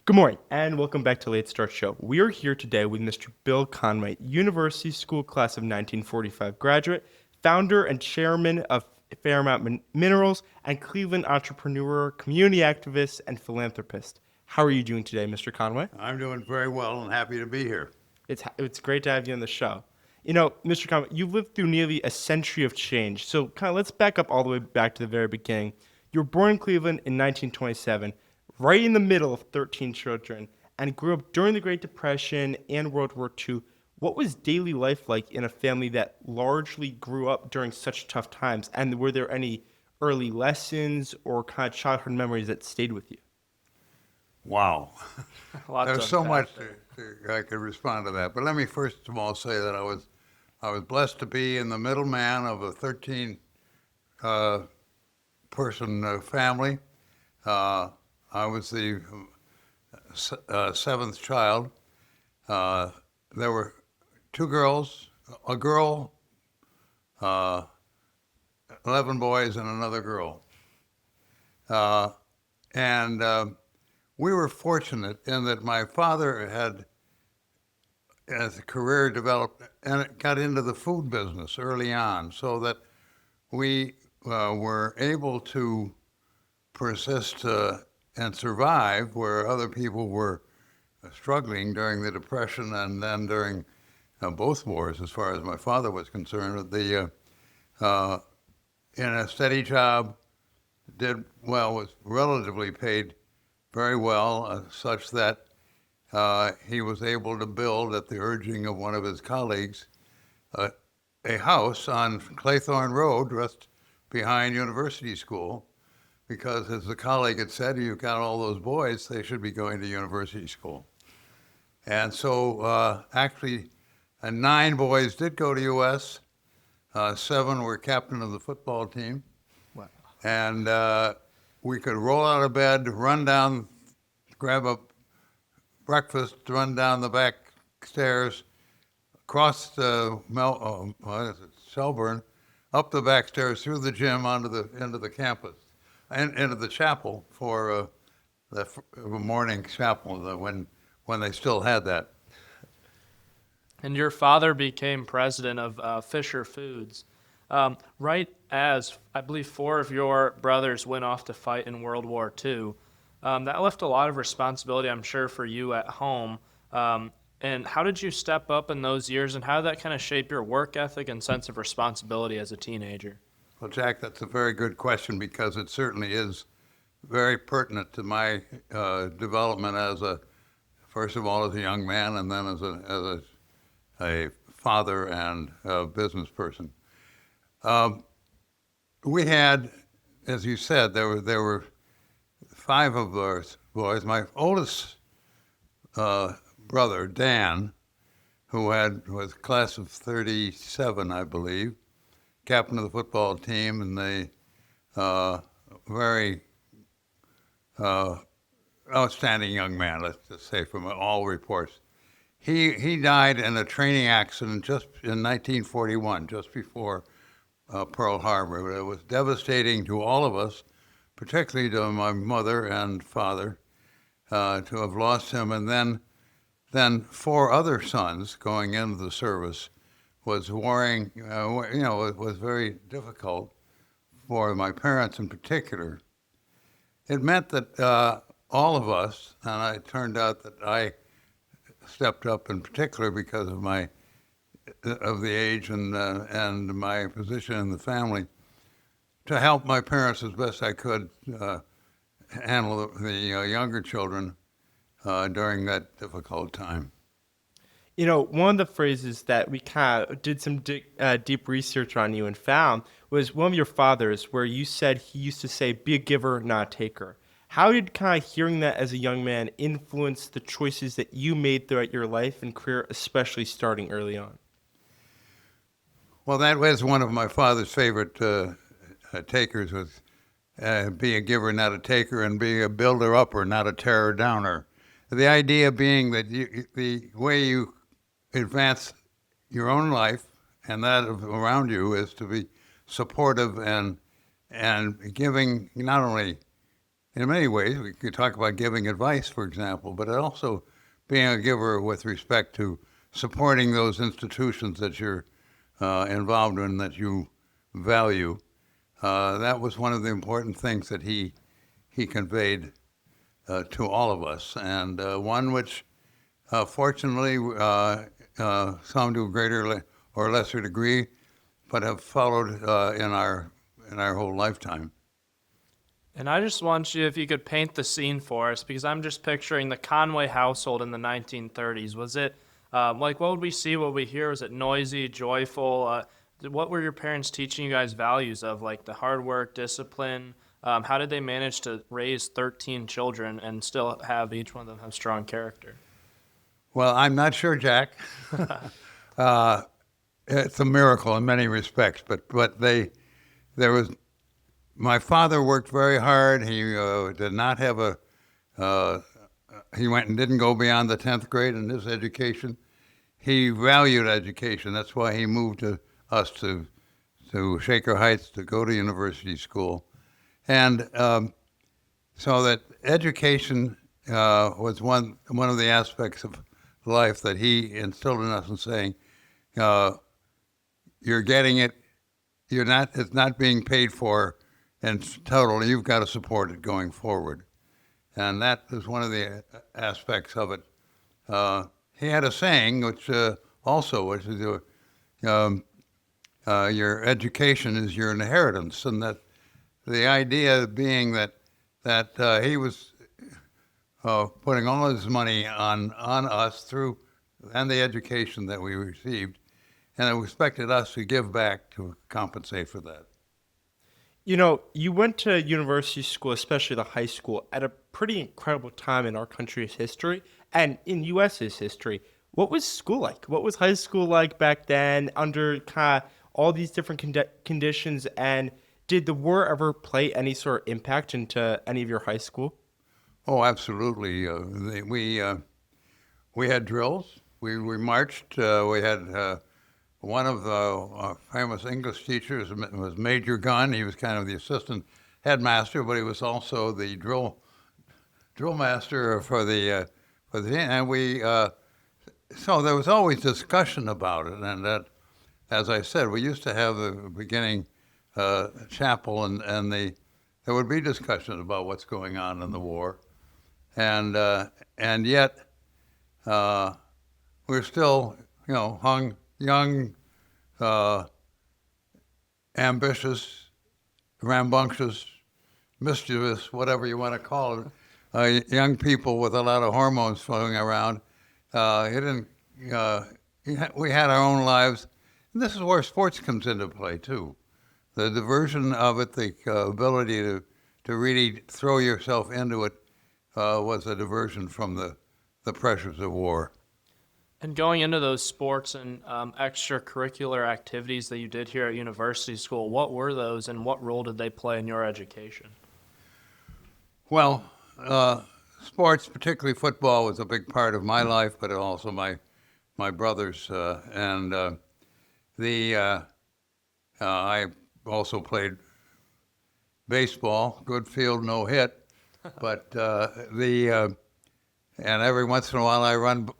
Good morning, and welcome back to Late Start Show. We are here today with Mr. Bill Conway, University School Class of 1945 graduate, founder and chairman of Fairmount Minerals, and Cleveland entrepreneur, community activist, and philanthropist. How are you doing today, Mr. Conway? I'm doing very well and happy to be here. It's great to have you on the show. You know, Mr. Conway, you've lived through nearly a century of change, so kind of let's back up all the way back to the very beginning. You were born in Cleveland in 1927, right in the middle of 13 children, and grew up during the Great Depression and World War II. What was daily life like in a family that largely grew up during such tough times? And were there any early lessons or kind of childhood memories that stayed with you? Wow. Lots There's of so much that. I could respond to that. But let me first of all say that I was blessed to be in the middleman of a 13 person family. I was the seventh child. There were two girls, a girl, uh, 11 boys, and another girl. And we were fortunate in that my father had, as a career developed, and it got into the food business early on, so that we were able to persist and survive where other people were struggling during the Depression and then during both wars, as far as my father was concerned. In a steady job, did well, was relatively paid very well, such that he was able to build, at the urging of one of his colleagues, a house on Claythorne Road, just behind University School, because as the colleague had said, you've got all those boys, they should be going to University School. And so actually, 9 boys did go to U.S., 7 were captain of the football team, Wow. and we could roll out of bed, run down, grab a breakfast, run down the back stairs, across the Shelburne, up the back stairs, through the gym, into the campus, and into the chapel for the morning chapel when they still had that. And your father became president of Fisher Foods, right as I believe 4 of your brothers went off to fight in World War II. That left a lot of responsibility, I'm sure, for you at home. And how did you step up in those years, and how did that kind of shape your work ethic and sense of responsibility as a teenager? Well, Jack, that's a very good question, because it certainly is very pertinent to my development first of all, as a young man, and then as a father and a business person. We had, as you said, there were 5 of those boys. My oldest brother, Dan, who was class of 37, I believe, captain of the football team, and the very outstanding young man, let's just say, from all reports. He died in a training accident just in 1941, just before Pearl Harbor. It was devastating to all of us, particularly to my mother and father, to have lost him. And then 4 other sons going into the service was worrying, it was very difficult for my parents in particular. It meant that all of us, and it turned out that I stepped up in particular because of the age and my position in the family, to help my parents as best I could handle the younger children during that difficult time. You know, one of the phrases that we kind of did some deep research on you and found was one of your father's, where you said he used to say, "Be a giver, not a taker." How did kind of hearing that as a young man influence the choices that you made throughout your life and career, especially starting early on? Well, that was one of my father's favorite takers, was be a giver, not a taker, and be a builder-upper, not a tearer-downer. The idea being that the way you advance your own life and that of around you is to be supportive and giving not only in many ways, we could talk about giving advice, for example, but also being a giver with respect to supporting those institutions that you're involved in, that you value. That was one of the important things that he conveyed to all of us, and one which, fortunately, some to a greater or lesser degree, but have followed in our whole lifetime. And I just want you, if you could paint the scene for us, because I'm just picturing the Conway household in the 1930s. Was it like, what would we see, what would we hear? Was it noisy, joyful? What were your parents teaching you guys values of, like the hard work, discipline? How did they manage to raise 13 children and still have each one of them have strong character? Well, I'm not sure, Jack. It's a miracle in many respects, but there was. My father worked very hard. He did not have he went and didn't go beyond the 10th grade in his education. He valued education. That's why he moved us to Shaker Heights to go to university school. And so that education was one of the aspects of life that he instilled in us, in saying, you're getting it, it's not being paid for in total, you've got to support it going forward. And that is one of the aspects of it. He had a saying, which is your education is your inheritance, and that the idea being that he was putting all his money on us through, and the education that we received, and it expected us to give back to compensate for that. You know, you went to university school, especially the high school, at a pretty incredible time in our country's history and in U.S.'s history. What was school like? What was high school like back then under kind of all these different conditions? And did the war ever play any sort of impact into any of your high school? Oh, absolutely. We had drills. We marched. We had one of the famous English teachers was Major Gunn. He was kind of the assistant headmaster, but he was also the drill master for the and we. So there was always discussion about it, and that, as I said, we used to have the beginning chapel, and there would be discussion about what's going on in the war, and yet we're still, young, ambitious, rambunctious, mischievous, whatever you want to call it, young people with a lot of hormones flowing around. We had our own lives, and this is where sports comes into play too. The diversion of it, the ability to really throw yourself into it, was a diversion from the pressures of war. And going into those sports and extracurricular activities that you did here at university school, what were those and what role did they play in your education? Well, sports, particularly football, was a big part of my life, but also my brother's. I also played baseball, good field, no hit, but and every once in a while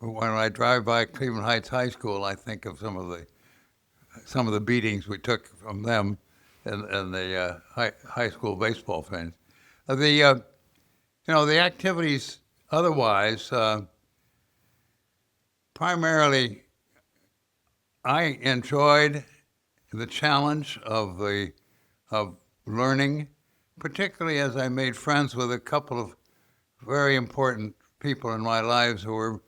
when I drive by Cleveland Heights High School, I think of some of the beatings we took from them and the high school baseball fans. The activities otherwise, primarily, I enjoyed the challenge of learning, particularly as I made friends with a couple of very important people in my lives who were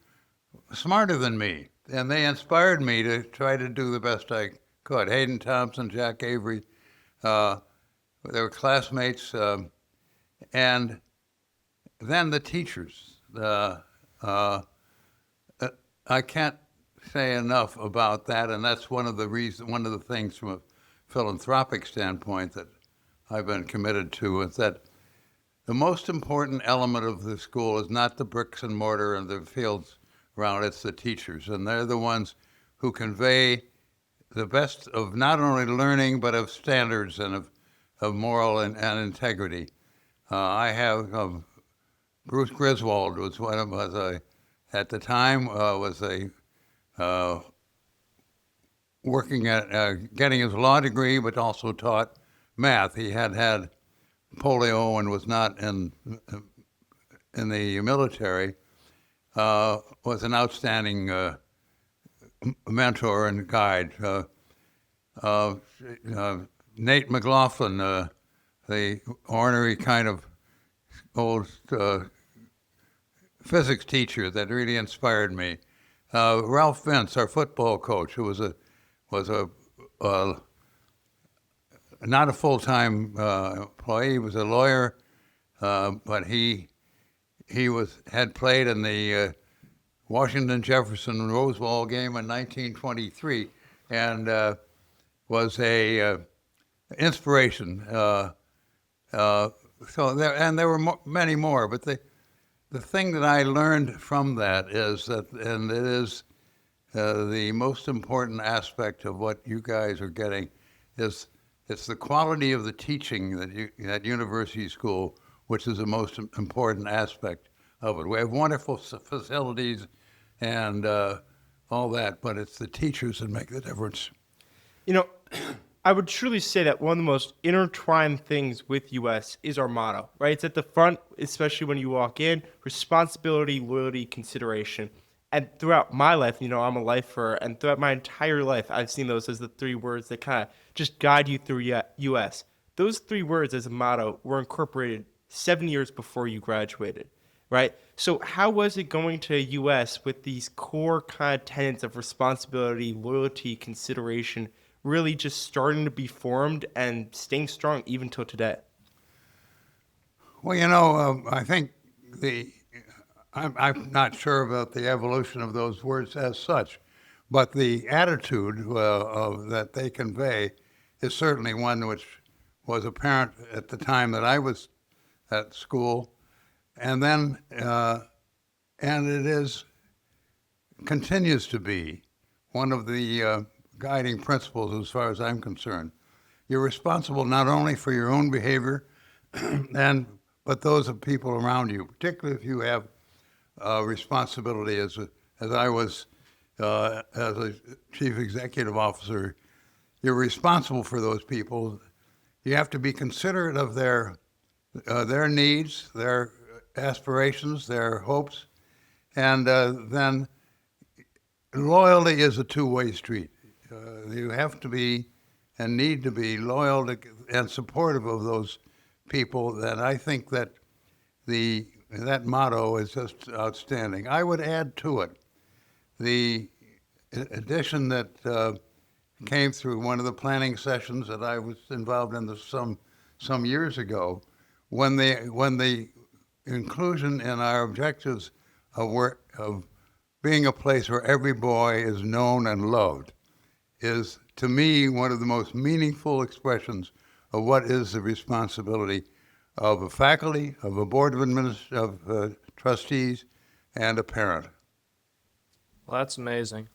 smarter than me, and they inspired me to try to do the best I could. Hayden Thompson, Jack Avery, they were classmates, and then the teachers. I can't say enough about that, and that's one of the things from a philanthropic standpoint that I've been committed to, is that the most important element of the school is not the bricks and mortar and the fields around, it's the teachers, and they're the ones who convey the best of not only learning but of standards and of moral and integrity. I have Bruce Griswold at the time was working at getting his law degree, but also taught math. He had polio and was not in the military. Was an outstanding mentor and guide. Nate McLaughlin, the ornery kind of old physics teacher that really inspired me. Ralph Vince, our football coach, who was not a full-time employee. He was a lawyer, but he had played in the Washington Jefferson Rose Bowl game in 1923, and was a inspiration. There were many more, but the thing that I learned from that is that, and it is the most important aspect of what you guys are getting, is it's the quality of the teaching at university school, which is the most important aspect of it. We have wonderful facilities and all that, but it's the teachers that make the difference. You know, I would truly say that one of the most intertwined things with US is our motto, right? It's at the front, especially when you walk in: responsibility, loyalty, consideration. And throughout my life, you know, I'm a lifer, and throughout my entire life, I've seen those as the three words that kind of just guide you through US. Those three words as a motto were incorporated 7 years before you graduated, right? So how was it going to US with these core kind of tenets of responsibility, loyalty, consideration, really just starting to be formed and staying strong even till today? Well, you know, I think I'm not sure about the evolution of those words as such, but the attitude that they convey is certainly one which was apparent at the time that I was at school, and then and it continues to be one of the guiding principles as far as I'm concerned. You're responsible not only for your own behavior, but those of people around you, particularly if you have responsibility as I was as a chief executive officer. You're responsible for those people. You have to be considerate of their needs, their aspirations, their hopes, and then loyalty is a two-way street. You have to be and need to be loyal and supportive of those people. And I think that that motto is just outstanding. I would add to it the addition that came through one of the planning sessions that I was involved in some years ago, when the inclusion in our objectives of being a place where every boy is known and loved is, to me, one of the most meaningful expressions of what is the responsibility of a faculty, of a board of trustees, and a parent. Well, that's amazing.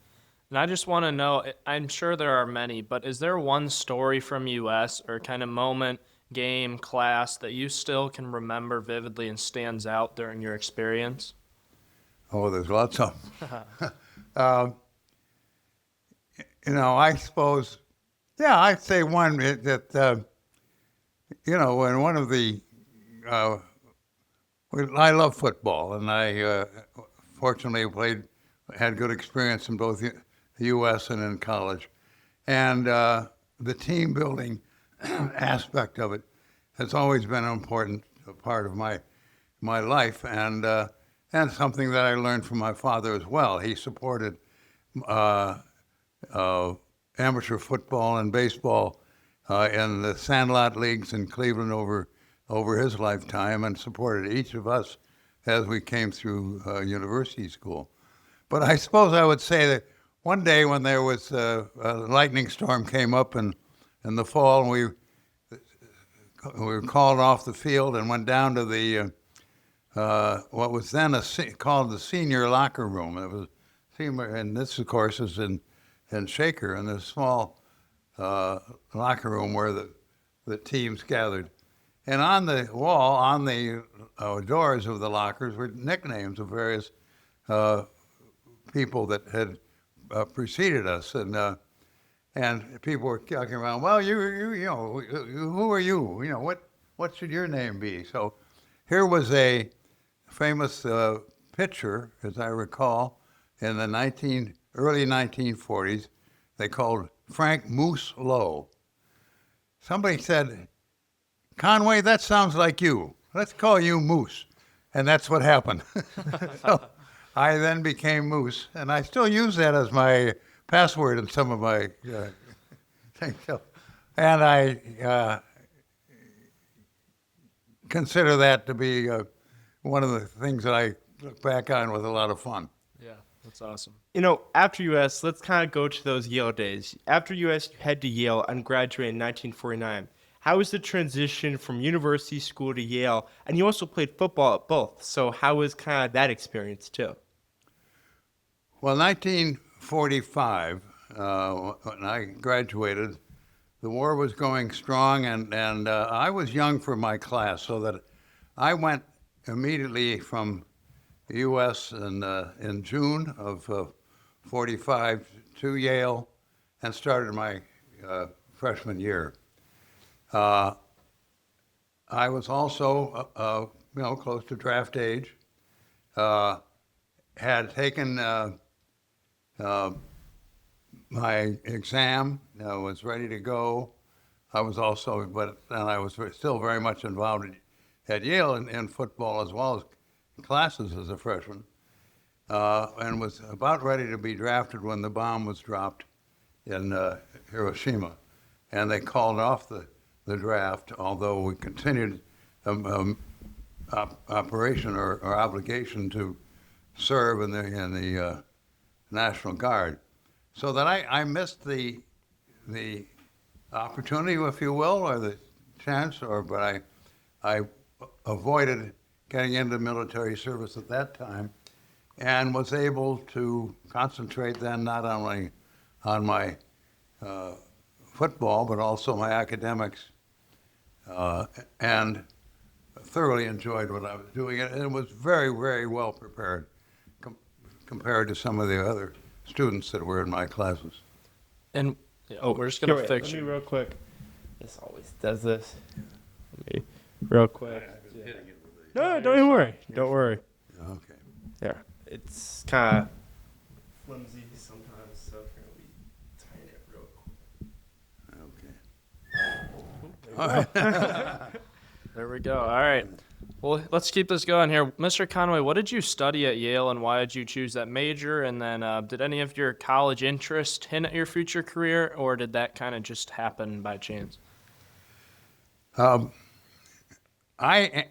And I just want to know, I'm sure there are many, but is there one story from US or kind of moment, game, class that you still can remember vividly and stands out during your experience? Oh, there's lots of them. I suppose, I'd say one that, when one of the, I love football, and I fortunately had good experience in both the U.S. and in college. And the team building aspect of it has always been an important part of my life, and something that I learned from my father as well. He supported amateur football and baseball in the Sandlot leagues in Cleveland over his lifetime, and supported each of us as we came through university school. But I suppose I would say that one day when there was a lightning storm came up in the fall, and we were called off the field and went down to the what was then called the senior locker room. It was and this, of course, is in Shaker, in this small locker room where the teams gathered. And on the wall, on the doors of the lockers, were nicknames of various people that had preceded us, and people were talking around. Well, who are you? What should your name be? So, here was a famous pitcher, as I recall, in the early 1940s. They called Frank Moose Lowe. Somebody said, "Conway, that sounds like you. Let's call you Moose." And that's what happened. So I then became Moose, and I still use that as my password in some of my things. And I consider that to be one of the things that I look back on with a lot of fun. Yeah, that's awesome. After US, let's kind of go to those Yale days. After US, you head to Yale and graduate in 1949. How was the transition from university school to Yale? And you also played football at both. So how was kind of that experience too? Well, 1945, when I graduated, the war was going strong, and I was young for my class, so that I went immediately from the U.S. in June of 45 to Yale and started my freshman year. I was also, close to draft age. Had taken my exam, was ready to go. I was still very much involved at Yale in football as well as classes as a freshman, and was about ready to be drafted when the bomb was dropped in Hiroshima, and they called off the draft, although we continued operation or obligation to serve in the National Guard, so that I missed the opportunity, if you will, or the chance, but I avoided getting into military service at that time, and was able to concentrate then not only on my football but also my academics, and thoroughly enjoyed what I was doing, and was very, very well prepared compared to some of the other students that were in my classes. And we're just going to fix Let me you. real quick. This always does this. Let me real quick. No, don't even worry. Don't worry. Okay. There. It's kind of flimsy sometimes, so here we tighten it real quick. Okay. All right. There we go. All right. Well, let's keep this going here. Mr. Conway, what did you study at Yale, and why did you choose that major? And then did any of your college interest hint at your future career, or did that kind of just happen by chance? I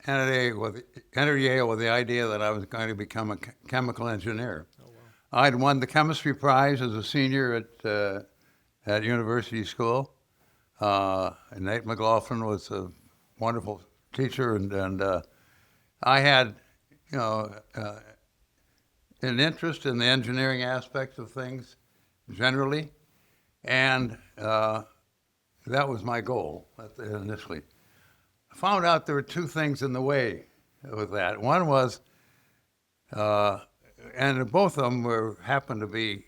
entered Yale with the idea that I was going to become a chemical engineer. Oh, wow. I'd won the chemistry prize as a senior at university school. And Nate McLaughlin was a wonderful teacher, and I had, an interest in the engineering aspects of things generally, and that was my goal initially. I found out there were two things in the way with that. One was, and both of them happened to be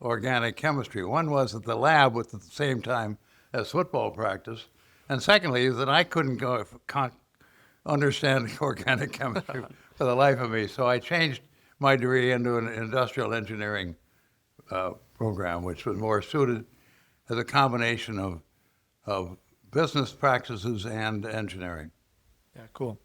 organic chemistry. One was that the lab was at the same time as football practice, and secondly is that I couldn't understand organic chemistry for the life of me. So I changed my degree into an industrial engineering program, which was more suited as a combination of business practices and engineering. Yeah, cool.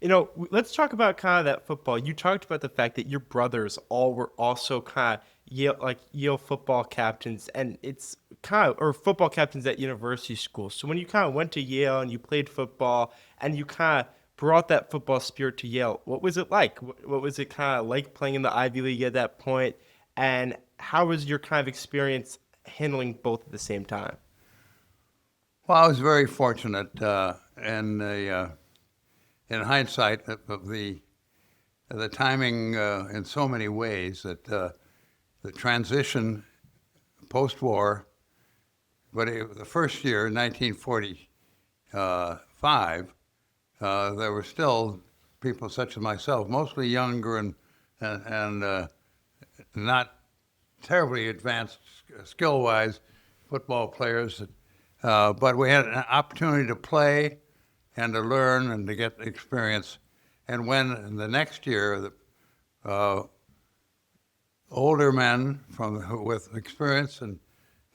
Let's talk about kind of that football. You talked about the fact that your brothers all were also kind of Yale football captains, and it's or football captains at university school. So when you kind of went to Yale and you played football and you kind of brought that football spirit to Yale, what was it like? What was it kind of like playing in the Ivy League at that point? And how was your kind of experience handling both at the same time? Well, I was very fortunate in hindsight of the timing in so many ways that the transition post-war, but the first year, 1940, there were still people such as myself, mostly younger and not terribly advanced skill-wise football players, but we had an opportunity to play and to learn and to get experience. And when the next year, older men with experience in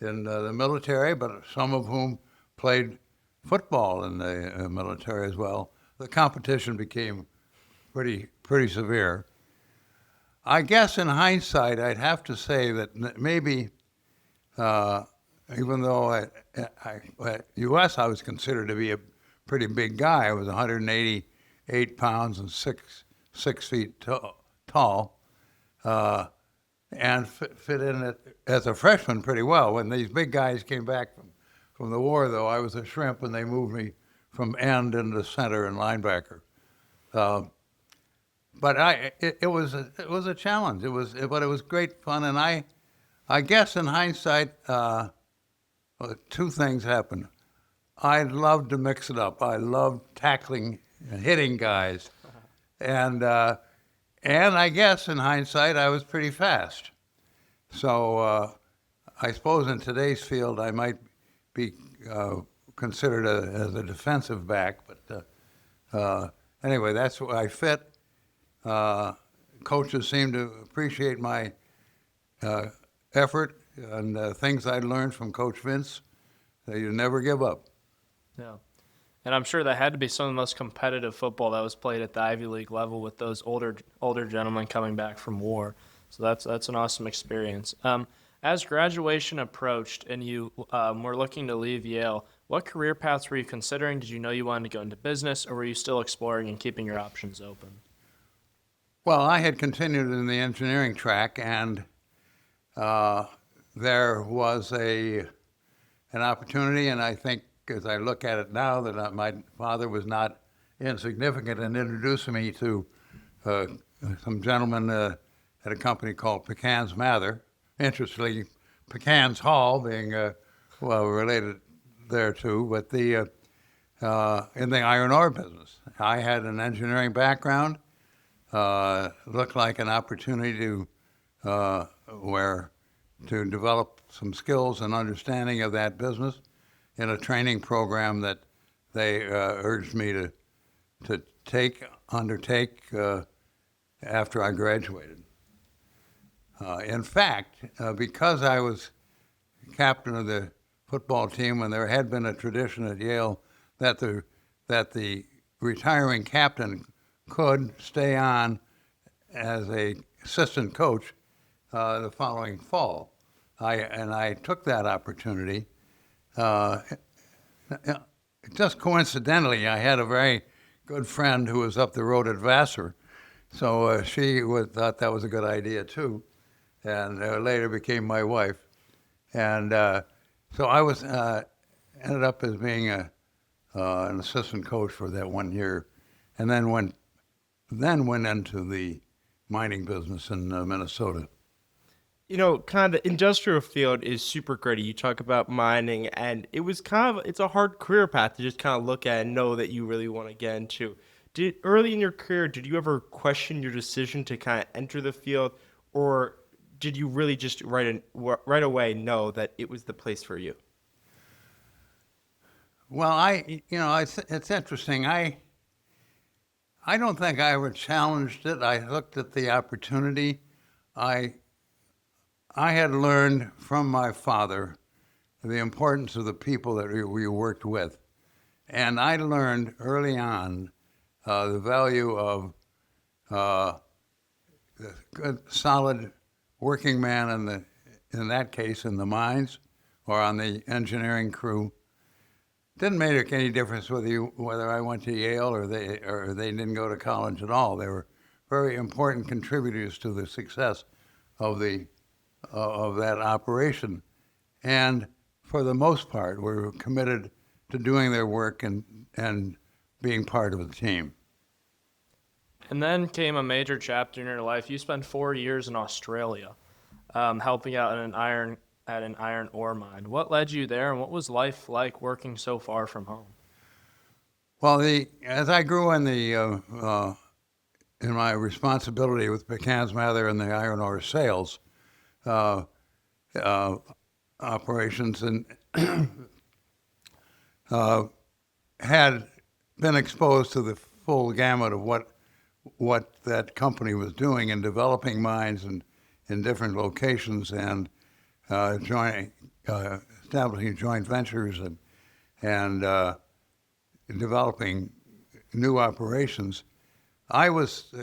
the military, but some of whom played football in the military as well, the competition became pretty severe. I guess in hindsight, I'd have to say that maybe, even though at U.S. I was considered to be a pretty big guy. I was 188 pounds and 6 feet tall, and fit in it as a freshman pretty well. When these big guys came back from the war, though, I was a shrimp, and they moved me from end into center and linebacker. But it was a challenge. But it was great fun, and I guess in hindsight, two things happened. I loved to mix it up. I loved tackling and hitting guys, and I guess in hindsight, I was pretty fast. So I suppose in today's field, I might be considered as a defensive back. But anyway, that's where I fit. Coaches seem to appreciate my effort and things I learned from Coach Vince. You never give up. Yeah. And I'm sure that had to be some of the most competitive football that was played at the Ivy League level with those older gentlemen coming back from war. So that's an awesome experience. As graduation approached and you were looking to leave Yale, what career paths were you considering? Did you know you wanted to go into business, or were you still exploring and keeping your options open? Well, I had continued in the engineering track, and there was an opportunity, and I think as I look at it now, that my father was not insignificant in introducing me to some gentlemen at a company called Pecan's Mather. Interestingly, Pecan's Hall being related there too, but in the iron ore business. I had an engineering background. Looked like an opportunity to develop some skills and understanding of that business in a training program that they urged me to undertake after I graduated. In fact, because I was captain of the football team, and there had been a tradition at Yale that the retiring captain could stay on as a assistant coach the following fall. I took that opportunity. Just coincidentally, I had a very good friend who was up the road at Vassar, so she thought that was a good idea too, and later became my wife. And so I was ended up as being an assistant coach for that 1 year, and then went into the mining business in Minnesota. You know, kind of the industrial field is super gritty. You talk about mining, and it's a hard career path to just kind of look at and know that you really want to get into. Early in your career, did you ever question your decision to kind of enter the field, or did you really just right away know that it was the place for you? Well, it's interesting. I don't think I ever challenged it. I looked at the opportunity. I had learned from my father the importance of the people that we worked with. And I learned early on the value of the good, solid working man in that case, in the mines or on the engineering crew. Didn't make any difference whether I went to Yale or they didn't go to college at all. They were very important contributors to the success of that operation, and for the most part, were committed to doing their work and being part of the team. And then came a major chapter in your life. You spent 4 years in Australia, helping out at an iron ore mine. What led you there, and what was life like working so far from home? Well, as I grew in my responsibility with McCann's Mather and the iron ore sales operations, and had been exposed to the full gamut of what that company was doing in developing mines and in different locations, and establishing joint ventures and developing new operations. I was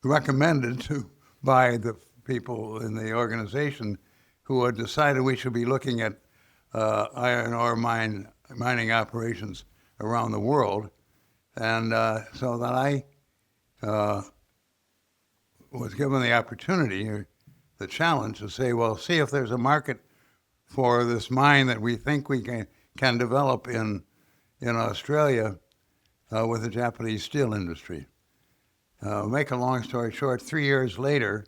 recommended by the people in the organization who had decided we should be looking at iron ore mining operations around the world, and so that I was given the opportunity, or the challenge, to say, well, see if there's a market for this mine that we think we can develop in Australia with the Japanese steel industry. Make a long story short, 3 years later,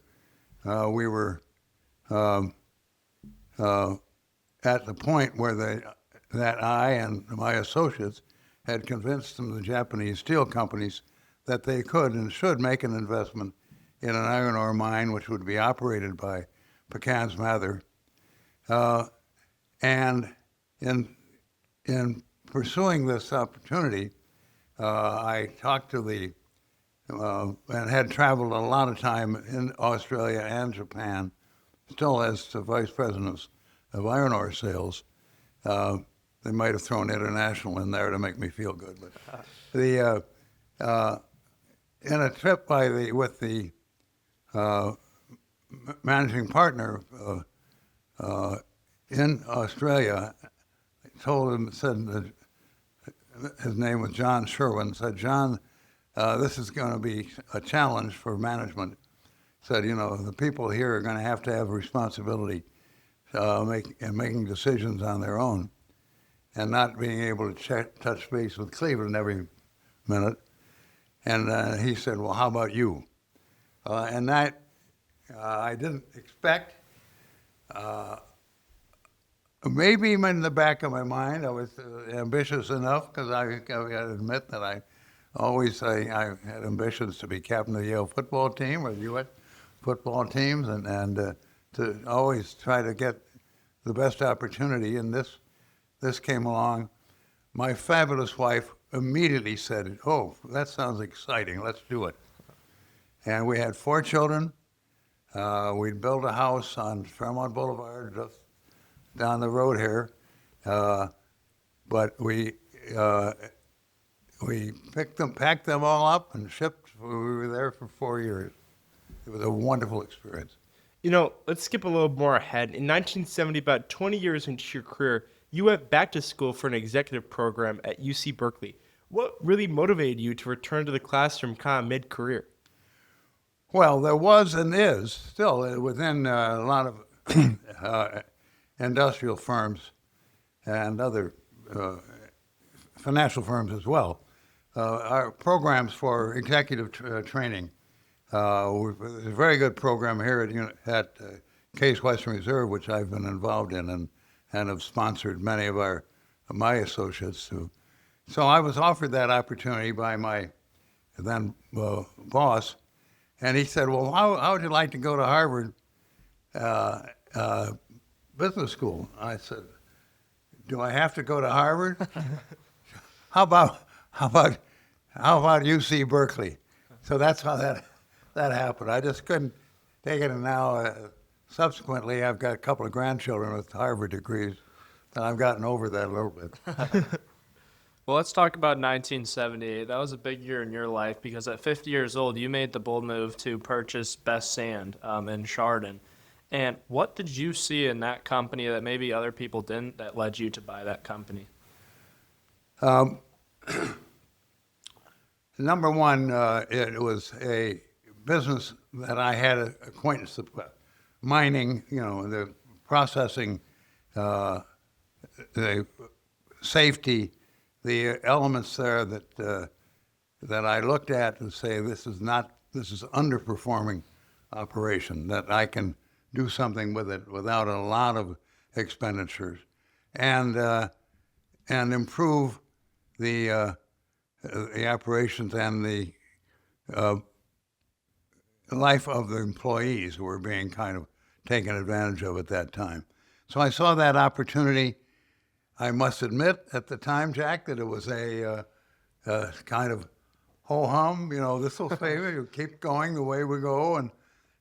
we were at the point where that I and my associates had convinced the Japanese steel companies that they could and should make an investment in an iron ore mine which would be operated by McCann's Mather. And in pursuing this opportunity, I talked to and had traveled a lot of time in Australia and Japan, still as the vice president of iron ore sales. They might have thrown international in there to make me feel good, but in a trip with the managing partner in Australia, I told him, said that his name was John Sherwin, said, John, this is going to be a challenge for management. Said, the people here are going to have responsibility making decisions on their own, and not being able to touch base with Cleveland every minute. And he said, well, how about you? And that I didn't expect. Maybe in the back of my mind, I was ambitious enough, because I got to admit that I had ambitions to be captain of the Yale football team or the U.S. football teams, and to always try to get the best opportunity. And this came along. My fabulous wife immediately said, oh, that sounds exciting, let's do it. And we had 4 children. We'd built a house on Fairmont Boulevard, just down the road here. But we packed them all up and shipped. We were there for 4 years. It was a wonderful experience. Let's skip a little more ahead. In 1970, about 20 years into your career, you went back to school for an executive program at UC Berkeley. What really motivated you to return to the classroom kind of mid-career? Well, there was and is still within a lot of industrial firms and other financial firms as well, are programs for executive training. There's a very good program here at Case Western Reserve, which I've been involved in and have sponsored many of my associates too. So I was offered that opportunity by my then boss, and he said, well, how would you like to go to Harvard Business School? I said, do I have to go to Harvard? How about UC Berkeley? So that's how that happened. I just couldn't take it, and now subsequently I've got a couple of grandchildren with Harvard degrees, and I've gotten over that a little bit. Well, let's talk about 1978. That was a big year in your life, because at 50 years old, you made the bold move to purchase Best Sand in Chardon. And what did you see in that company that maybe other people didn't, that led you to buy that company? Number one, it was a business that I had an acquaintance with. Mining, the processing, the safety, the elements there that I looked at and say, this is underperforming operation, that I can do something with it without a lot of expenditures. And and improve the operations and the life of the employees who were being kind of taken advantage of at that time. So I saw that opportunity. I must admit at the time, Jack, that it was a kind of ho-hum, this will pay me, you keep going the way we go, and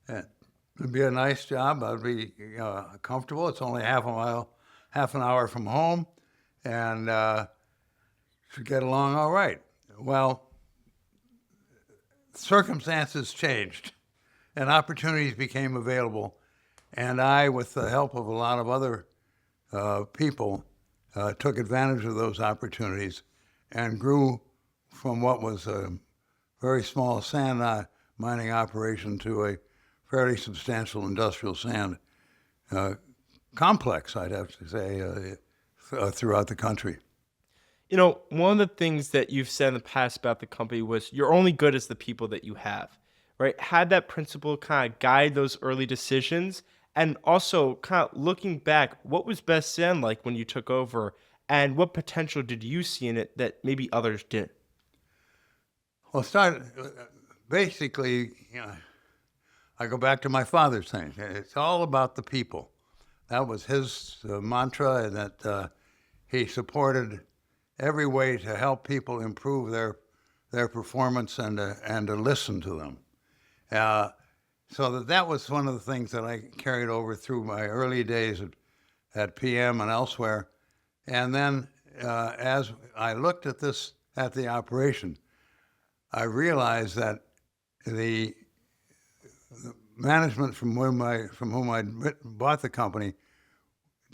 it'd be a nice job. I'd be comfortable. It's only half an hour from home, and should get along all right. Well, circumstances changed, and opportunities became available, and I, with the help of a lot of other people, took advantage of those opportunities and grew from what was a very small sand mining operation to a fairly substantial industrial sand complex, I'd have to say, throughout the country. One of the things that you've said in the past about the company was you're only good as the people that you have, right? Had that principle kind of guide those early decisions? And also, kind of looking back, what was Best Sand like when you took over, and what potential did you see in it that maybe others didn't? Well, basically, I go back to my father's thing. It's all about the people. That was his mantra, and that he supported every way to help people improve their performance and to listen to them. So that was one of the things that I carried over through my early days at PM and elsewhere. And then as I looked at the operation, I realized that the management from whom I bought the company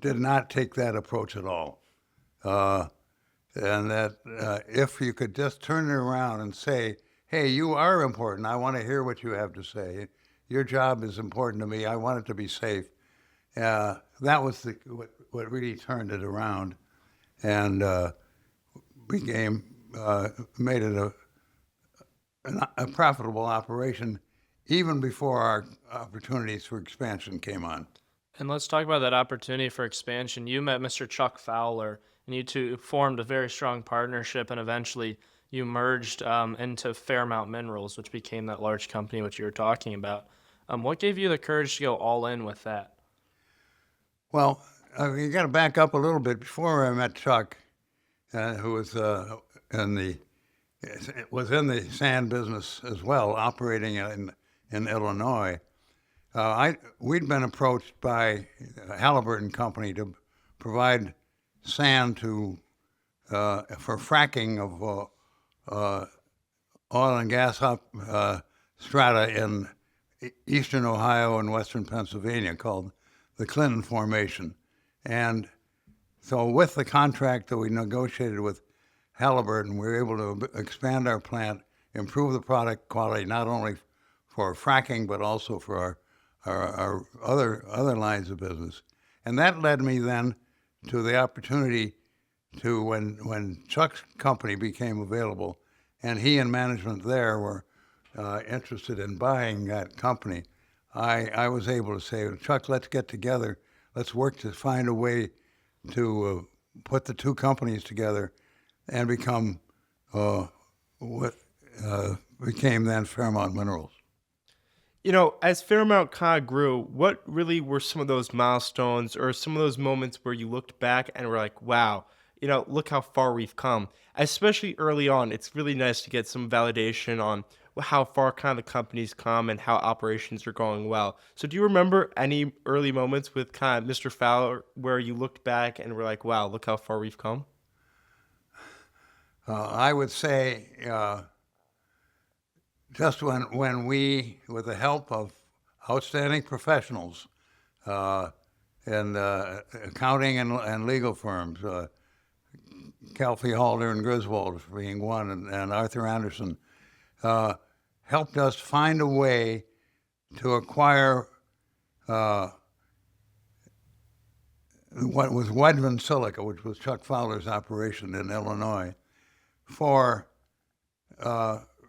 did not take that approach at all. And that if you could just turn it around and say, hey, you are important. I want to hear what you have to say. Your job is important to me. I want it to be safe. That was what really turned it around and made it a profitable operation even before our opportunities for expansion came on. And let's talk about that opportunity for expansion. You met Mr. Chuck Fowler, and you two formed a very strong partnership, and eventually you merged into Fairmount Minerals, which became that large company which you were talking about. What gave you the courage to go all in with that? Well, you got to back up a little bit. Before I met Chuck, who was in the sand business as well, operating in Illinois, we'd been approached by Halliburton Company to provide sand for fracking of oil and gas strata in eastern Ohio and western Pennsylvania called the Clinton Formation. And so with the contract that we negotiated with Halliburton, we were able to expand our plant, improve the product quality, not only for fracking, but also for our other lines of business. And that led me then to the opportunity to, when Chuck's company became available, and he and management there were interested in buying that company, I was able to say, Chuck, let's get together. Let's work to find a way to put the two companies together and become what became then Fairmount Minerals. As Fairmount kind of grew, what really were some of those milestones or some of those moments where you looked back and were like, wow, look how far we've come? Especially early on, it's really nice to get some validation on how far kind of the company's come and how operations are going well. So do you remember any early moments with kind of Mr. Fowler where you looked back and were like, wow, look how far we've come? I would say just when we, with the help of outstanding professionals in accounting and legal firms, Calfee, Halder, and Griswold being one, and Arthur Anderson, helped us find a way to acquire what was Wedman Silica, which was Chuck Fowler's operation in Illinois, for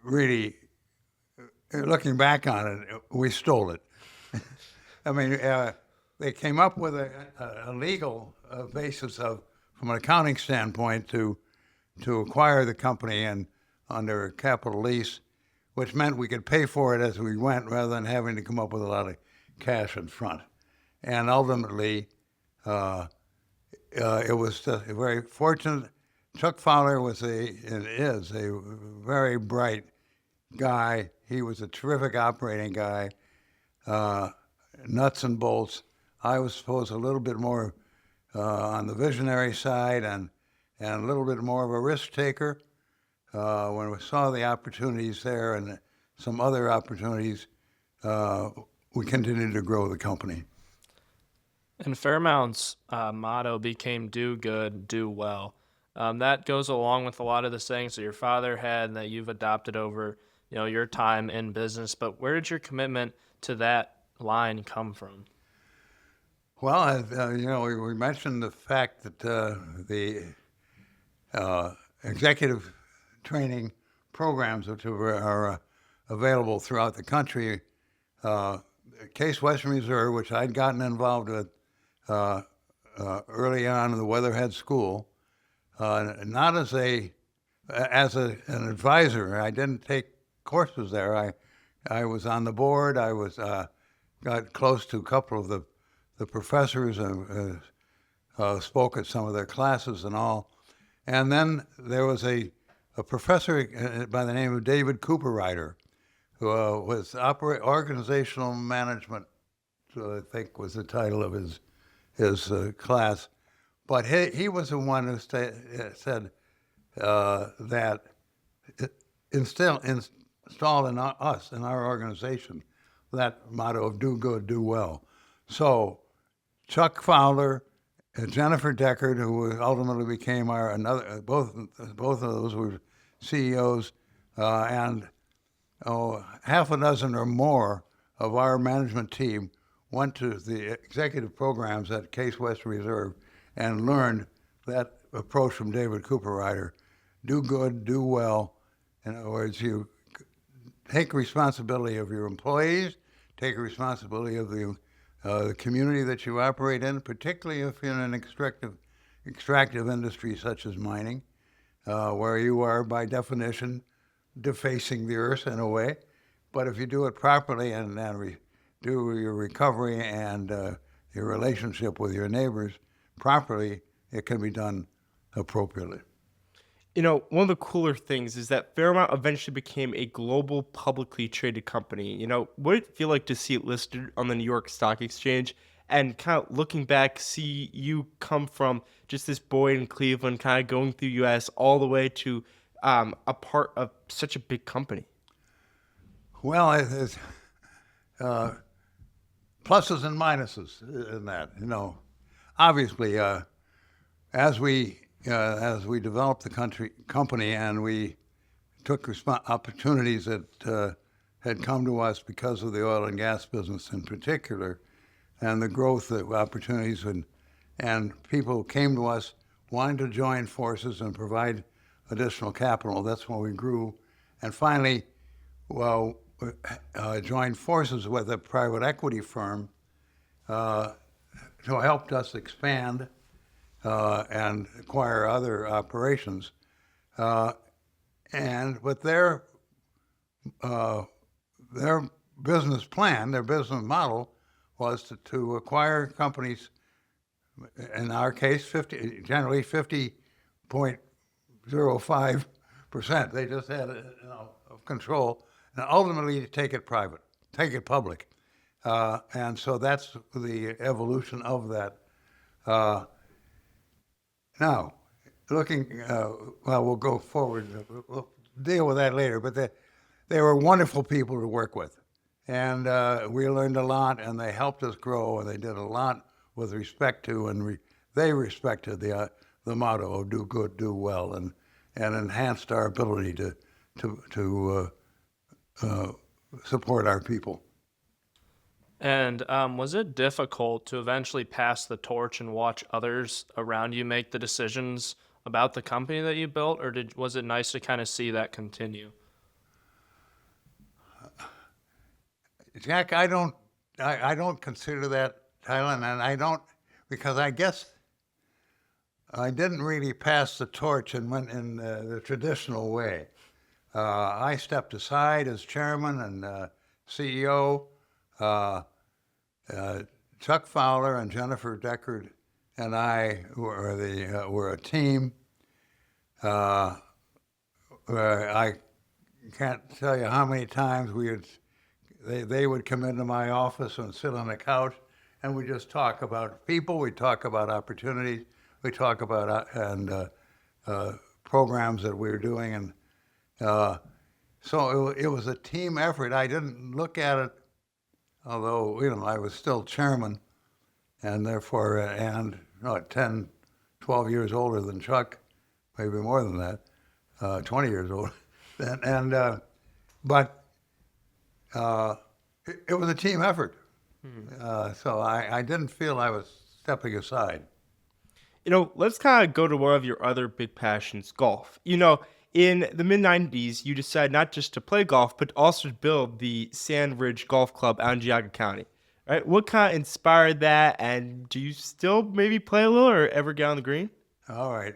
really, looking back on it, we stole it. I mean, they came up with a legal basis from an accounting standpoint, to acquire the company and under a capital lease, which meant we could pay for it as we went rather than having to come up with a lot of cash in front. And ultimately, it was very fortunate. Chuck Fowler is a very bright guy. He was a terrific operating guy, nuts and bolts. I was supposed a little bit more on the visionary side and a little bit more of a risk taker. When we saw the opportunities there and some other opportunities, we continued to grow the company. And Fairmount's motto became "Do good, do well." That goes along with a lot of the sayings that your father had and that you've adopted over, your time in business. But where did your commitment to that line come from? Well, we mentioned the fact that the executive training programs, which are available throughout the country, Case Western Reserve, which I'd gotten involved with early on in the Weatherhead School, not as an advisor. I didn't take courses there. I was on the board. I got close to a couple of the professors and spoke at some of their classes and all. And then there was a professor by the name of David Cooperrider, who was organizational management, I think was the title of his class. But he was the one who said that installed in us, in our organization, that motto of do good, do well. So Chuck Fowler and Jennifer Deckard, who ultimately became both of those were CEOs, and half a dozen or more of our management team went to the executive programs at Case Western Reserve and learned that approach from David Cooperrider: do good, do well. In other words, you take responsibility of your employees, take responsibility of the community that you operate in, particularly if you're in an extractive industry such as mining, where you are, by definition, defacing the earth in a way. But if you do it properly and do your recovery and your relationship with your neighbors properly, it can be done appropriately. One of the cooler things is that Fairmount eventually became a global publicly traded company. What did it feel like to see it listed on the New York Stock Exchange? And kind of looking back, see you come from just this boy in Cleveland, kind of going through U.S. all the way to a part of such a big company. Well, it's pluses and minuses in that. Obviously, as we developed the company and we took opportunities that had come to us because of the oil and gas business in particular, and the growth of opportunities, and people came to us wanting to join forces and provide additional capital. That's when we grew, and finally, joined forces with a private equity firm who helped us expand and acquire other operations. But their business plan, their business model, was to acquire companies. In our case, generally 50.05%. They just had of control, and ultimately take it private, take it public. And so that's the evolution of that. Now, looking, we'll go forward. We'll deal with that later. But they were wonderful people to work with. And we learned a lot, and they helped us grow, and they did a lot with respect to, and they respected the motto of do good, do well, and enhanced our ability to support our people. And was it difficult to eventually pass the torch and watch others around you make the decisions about the company that you built, or was it nice to kind of see that continue? Jack, I don't consider that, Tylen, and I don't, because I guess I didn't really pass the torch and went in the traditional way. I stepped aside as chairman and CEO. Chuck Fowler and Jennifer Deckard and I were a team. Where I can't tell you how many times they would come into my office and sit on the couch, and we just talk about people. We talk about opportunities. We talk about programs that we were doing, and so it was a team effort. I didn't look at it, although I was still chairman, and therefore 10, 12 years older than Chuck, maybe more than that, 20 years old, but it was a team effort. So I didn't feel I was stepping aside. Let's kind of go to one of your other big passions, golf. In the mid-90s, you decided not just to play golf, but also to build the Sand Ridge Golf Club out in Geauga County. Right? What kind of inspired that, and do you still maybe play a little or ever get on the green? All right.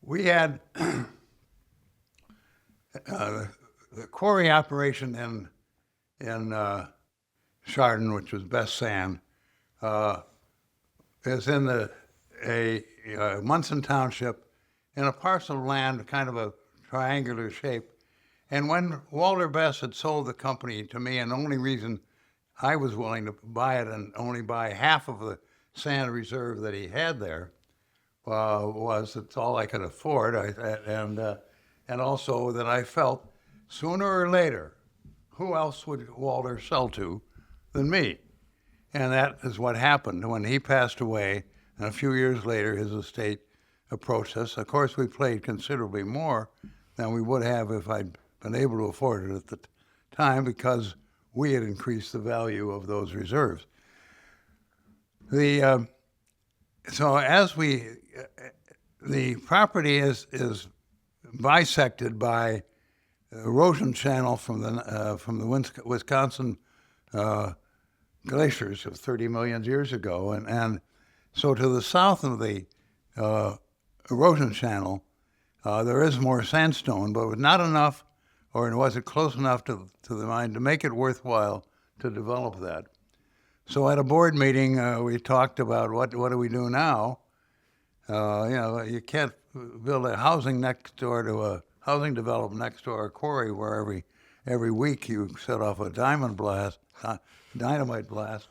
We had the quarry operation in Chardon, which was Best Sand, is in a Munson Township in a parcel of land, kind of a triangular shape. And when Walter Best had sold the company to me, and the only reason I was willing to buy it and only buy half of the sand reserve that he had there, was it's all I could afford, and also that I felt sooner or later, who else would Walter sell to than me? And that is what happened when he passed away. And a few years later, his estate approached us. Of course, we paid considerably more than we would have if I'd been able to afford it at the time, because we had increased the value of those reserves. So as the property is bisected by erosion channel from the Wisconsin glaciers of 30 million years ago, and so to the south of the erosion channel, there is more sandstone, but it was not enough, or it wasn't close enough to the mine to make it worthwhile to develop that. So at a board meeting, we talked about what do we do now? You can't build a housing development next door to a quarry where every week you set off a dynamite blast.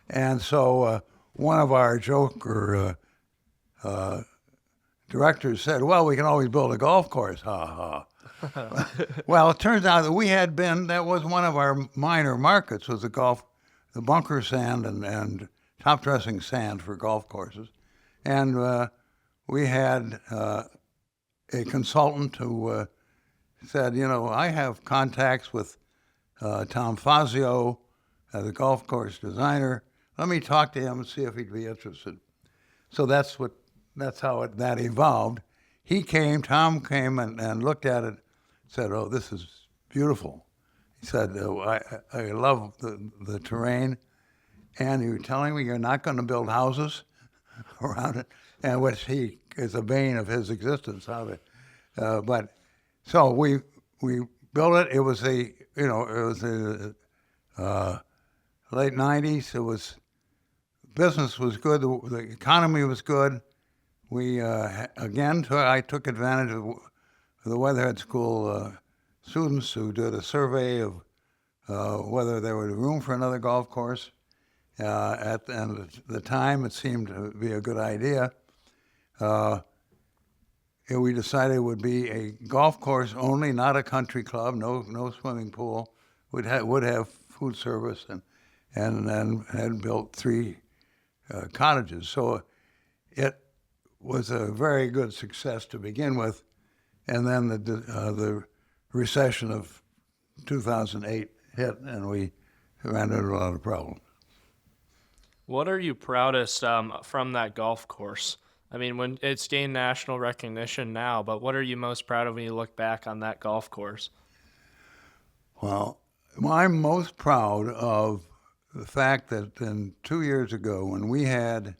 And so one of our joker directors said, "Well, we can always build a golf course." Ha ha. Well, it turns out that that was one of our minor markets, was the bunker sand and top dressing sand for golf courses. And we had a consultant who said, I have contacts with Tom Fazio, the golf course designer. Let me talk to him and see if he'd be interested. So that's how that evolved. Tom came and looked at it, said, "Oh, this is beautiful." He said, I love the terrain, and you're telling me you're not going to build houses around it, and which he is a bane of his existence. But so we built it. It was the late '90s. Business was good. The economy was good. I took advantage of the Weatherhead School students who did a survey of whether there was room for another golf course. At the time, it seemed to be a good idea. We decided it would be a golf course only, not a country club, no swimming pool. Would have food service, and had built 3 cottages. So it was a very good success to begin with, and then the recession of 2008 hit, and we ran into a lot of problems. What are you proudest from that golf course? I mean, when it's gained national recognition now, but what are you most proud of when you look back on that golf course? Well, I'm most proud of the fact that 2 years ago, when we had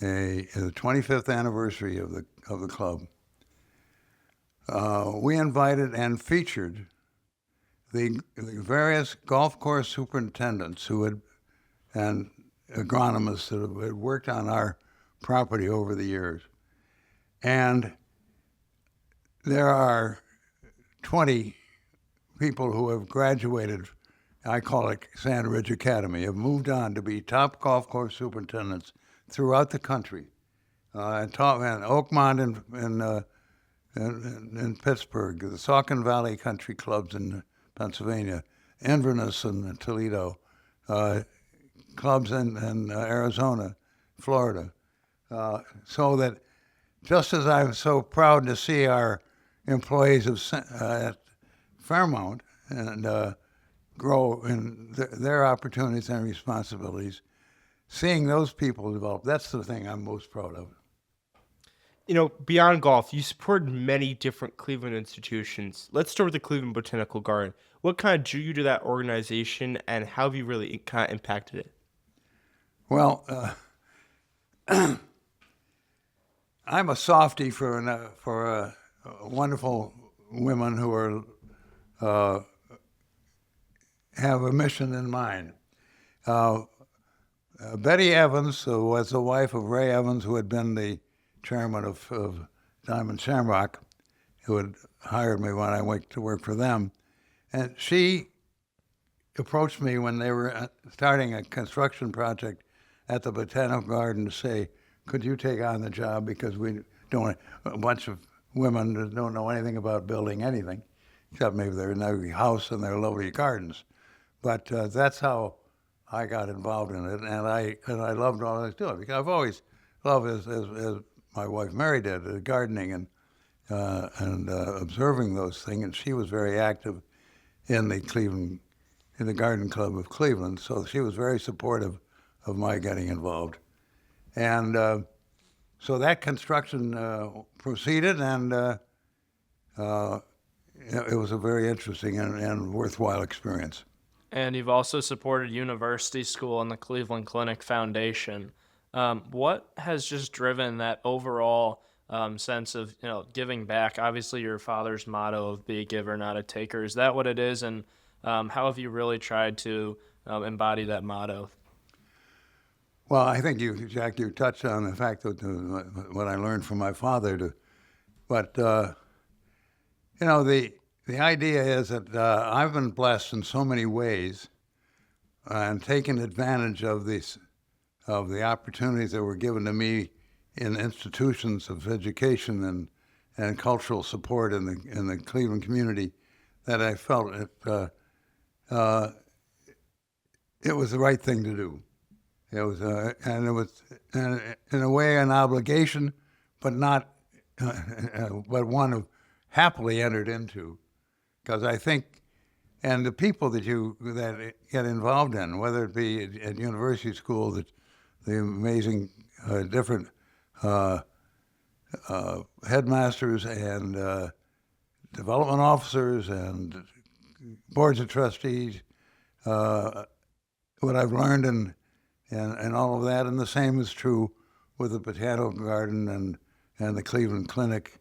the 25th anniversary of the club, we invited and featured the various golf course superintendents and agronomists that had worked on our property over the years. And there are 20 people who have graduated, I call it Sand Ridge Academy, have moved on to be top golf course superintendents throughout the country. And Oakmont in Pittsburgh, the Saucon Valley Country Clubs in Pennsylvania, Inverness in Toledo, clubs in Arizona, Florida. So that just as I'm so proud to see our employees at Fairmount and grow in their opportunities and responsibilities, seeing those people develop, that's the thing I'm most proud of. You know, beyond golf, you supported many different Cleveland institutions. Let's start with the Cleveland Botanical Garden. What kind of drew you to that organization, and how have you really kind of impacted it? Well, I'm a softie for wonderful women who have a mission in mind. Betty Evans was the wife of Ray Evans, who had been the chairman of Diamond Shamrock, who had hired me when I went to work for them. And she approached me when they were starting a construction project at the Botanical Garden to say, could you take on the job, because we don't, a bunch of women that don't know anything about building anything, except maybe their lovely house and their lovely gardens. But that's how I got involved in it, and I loved what I was doing, because I've always loved, as my wife Mary did, gardening and observing those things. And she was very active in the Garden Club of Cleveland, so she was very supportive of my getting involved. And so that construction proceeded, and it was a very interesting and worthwhile experience. And you've also supported University School and the Cleveland Clinic Foundation. What has just driven that overall sense of giving back? Obviously, your father's motto of "Be a giver, not a taker." Is that what it is? And how have you really tried to embody that motto? Well, I think Jack, you touched on the fact that what I learned from my father. But the idea is that I've been blessed in so many ways and taken advantage of the opportunities that were given to me in institutions of education and cultural support in the Cleveland community, that I felt it was the right thing to do. It was in a way an obligation, but not, but one of happily entered into, because I think, and the people that get involved in, whether it be at university school, the amazing different headmasters and development officers and boards of trustees, what I've learned and all of that, and the same is true with the Botanical Garden and the Cleveland Clinic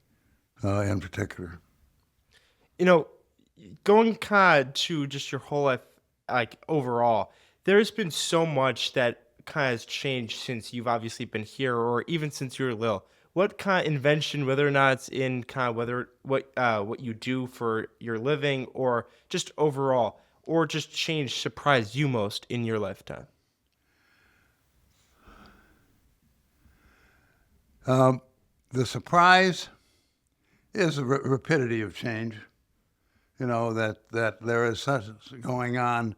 in particular. Going kind of to just your whole life, like overall, there's been so much that kind of has changed since you've obviously been here, or even since you were little. What kind of invention, whether or not it's in kind of what you do for your living, or just overall, or just change, surprised you most in your lifetime? The surprise is the rapidity of change. That there is such going on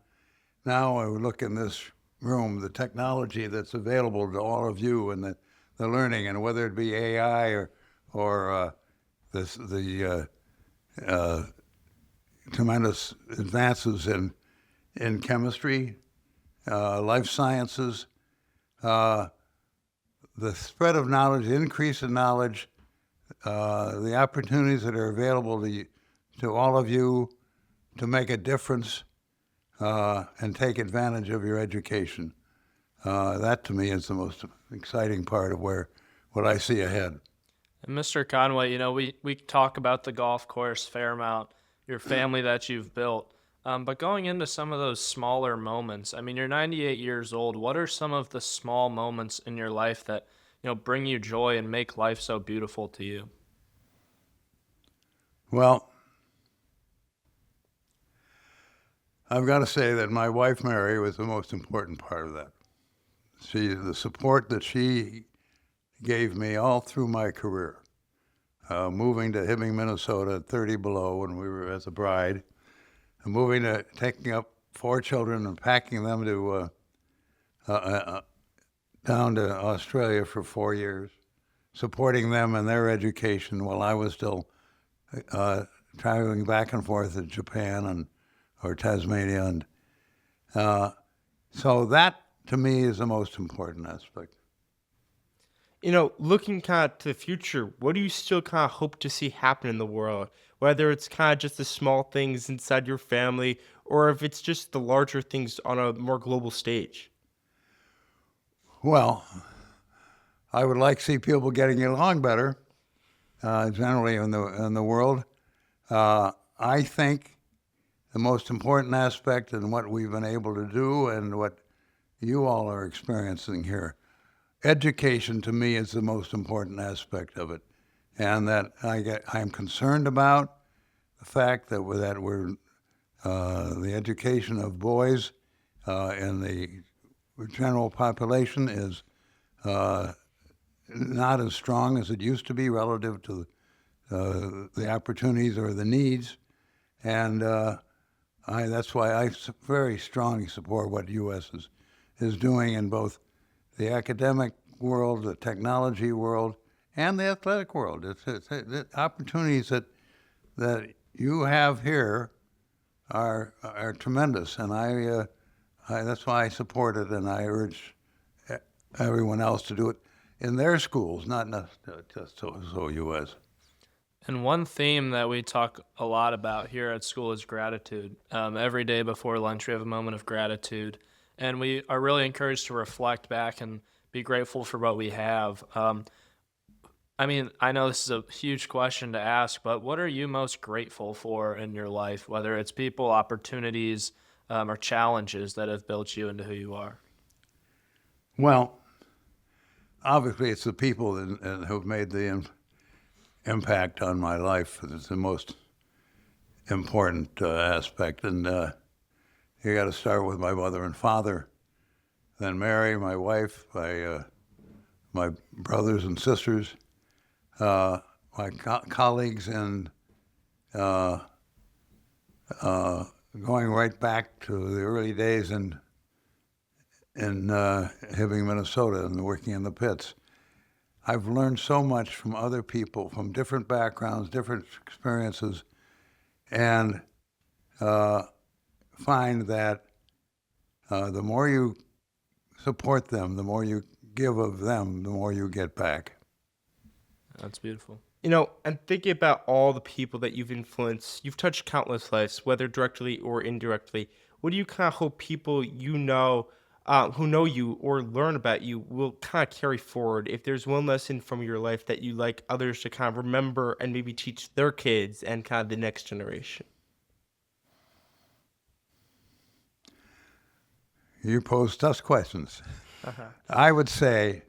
now. I would look in this room, the technology that's available to all of you, and the learning, and whether it be AI or the tremendous advances in chemistry, life sciences, the spread of knowledge, the increase in knowledge, the opportunities that are available to all of you to make a difference and take advantage of your education. That to me is the most exciting part of what I see ahead. And Mr. Conway, we talk about the golf course fair amount, your family that you've built. But going into some of those smaller moments, I mean, you're 98 years old. What are some of the small moments in your life that, bring you joy and make life so beautiful to you? Well, I've got to say that my wife, Mary, was the most important part of that. The support that she gave me all through my career, moving to Hibbing, Minnesota at 30 below when we were as a bride, and taking up 4 children and packing them to down to Australia for 4 years, supporting them in their education while I was still traveling back and forth to Japan or Tasmania. And so that, to me, is the most important aspect. Looking kind of to the future, what do you still kind of hope to see happen in the world? Whether it's kind of just the small things inside your family, or if it's just the larger things on a more global stage. Well, I would like to see people getting along better, generally in the world. I think the most important aspect in what we've been able to do and what you all are experiencing here, education to me is the most important aspect of it, and that I'm concerned about the fact that we're the education of boys in the general population is not as strong as it used to be relative to the opportunities or the needs, and that's why I very strongly support what the U.S. is doing in both the academic world, the technology world, and the athletic world. It's the opportunities that you have here are tremendous, and I that's why I support it, and I urge everyone else to do it in their schools, not just so U.S. And one theme that we talk a lot about here at school is gratitude. Every day before lunch, we have a moment of gratitude, and we are really encouraged to reflect back and be grateful for what we have. I mean, I know this is a huge question to ask, but what are you most grateful for in your life, whether it's people, opportunities, or challenges that have built you into who you are? Well, obviously, it's the people who've made the impact on my life that's the most important aspect. And you got to start with my mother and father, then Mary, my wife, my brothers and sisters, my colleagues, and going right back to the early days in Hibbing, Minnesota, and working in the pits. I've learned so much from other people, from different backgrounds, different experiences, and find that the more you support them, the more you give of them, the more you get back. That's beautiful. And thinking about all the people that you've influenced, you've touched countless lives, whether directly or indirectly. What do you kind of hope people who know you or learn about you will kind of carry forward? If there's one lesson from your life that you like others to kind of remember and maybe teach their kids and kind of the next generation. You pose tough questions. I would say,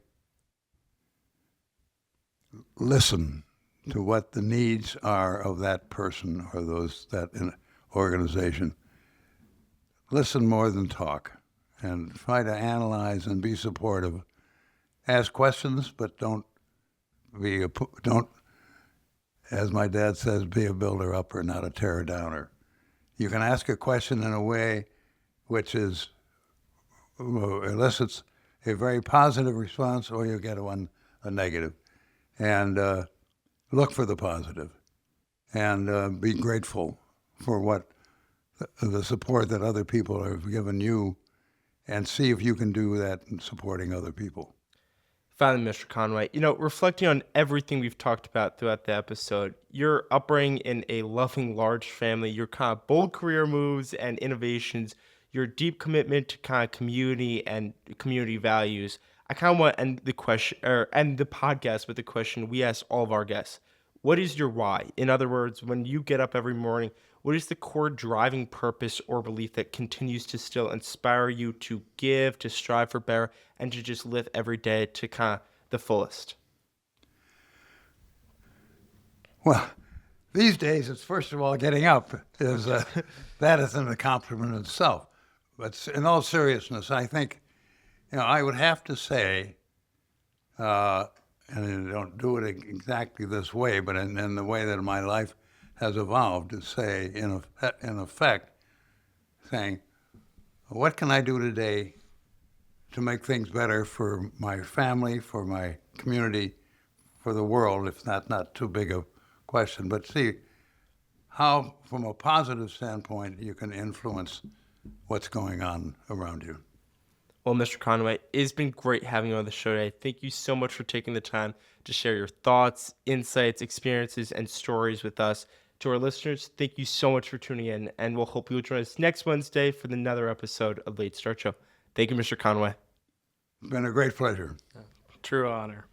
listen to what the needs are of that person or that organization. Listen more than talk, and try to analyze and be supportive. Ask questions, but don't, as my dad says, be a builder-upper, not a tear-downer. You can ask a question in a way which elicits a very positive response, or you get a negative. And look for the positive, and be grateful for the support that other people have given you, and see if you can do that in supporting other people. Finally, Mr. Conway, reflecting on everything we've talked about throughout the episode, your upbringing in a loving, large family, your kind of bold career moves and innovations, your deep commitment to kind of community and community values, I kind of want to end the question or end the podcast with the question we ask all of our guests. What is your why? In other words, when you get up every morning, what is the core driving purpose or belief that continues to still inspire you to give, to strive for better, and to just live every day to kind of the fullest? Well, these days, it's first of all getting up. That is an accomplishment in itself. But in all seriousness, I think, I would have to say, and I don't do it exactly this way, but in the way that my life has evolved, to say, in effect, saying, what can I do today to make things better for my family, for my community, for the world, if that's not too big a question. But see how, from a positive standpoint, you can influence what's going on around you. Well, Mr. Conway, it's been great having you on the show today. Thank you so much for taking the time to share your thoughts, insights, experiences, and stories with us. To our listeners, thank you so much for tuning in, and we'll hope you'll join us next Wednesday for another episode of Late Start Show. Thank you, Mr. Conway. It's been a great pleasure. True honor.